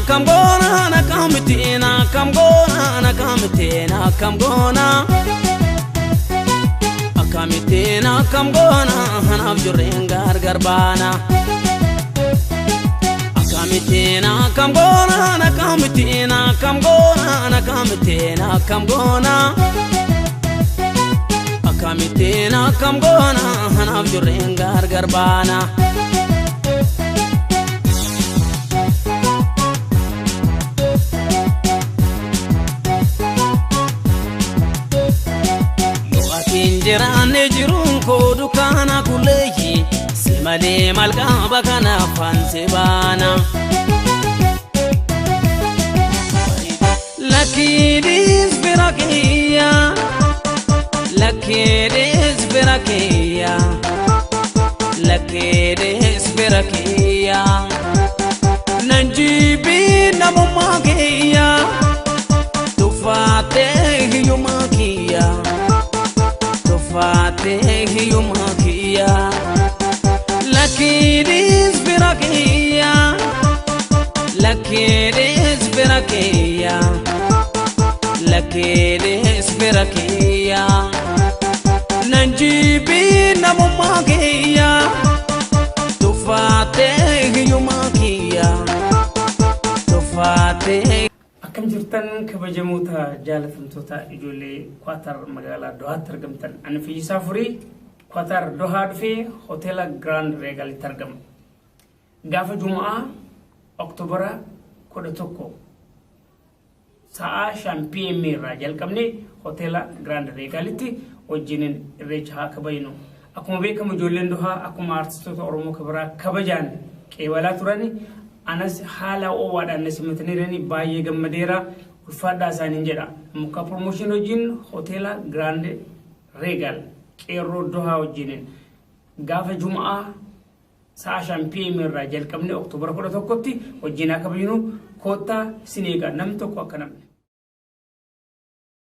kamgona nakamitina kamgona nakamitina kamgona akamitina kamgona hanaf jurengar garbana akamitina kamgona nakamitina kamgona nakamitina kamgona akamitina kamgona hanaf jurengar garbana Jirane jirun ko dukana kuleyi simale malka bakana fansebana lakidis birakiya lakidis birakiya lakidis birakiya nanjibi namumakiya tufate yumakiya Fateh yumakiya lakidis birakiya lakidis birakiya lakidis birakiya nanjibi namumakiya tufateh yumakiya tufateh كم جرتن كبجموتا جالتن توتا إجولي قطر مجالا دوها ترجمتن أنا في سافري قطر دوها في هوتيل جراند ريغال ترجم قاف جمعة أكتوبر كده توكو ساعة شامبي ميرا جال كمني هوتيل جراند ريغالتي وجنين ريجها كبينو أكو مبيك مجولين دوها أكو مارتستو تورمو كبرا كبجان كيوالا تراني anas hala o wada anas metnirani baye gammadera fada saninjeda muka promotion ojin hotel grande regal kero doha ojinen gafa jumaa sa champion min rajal kamne october ko to kotti ojina kabinu kota sinega nam to ko kanam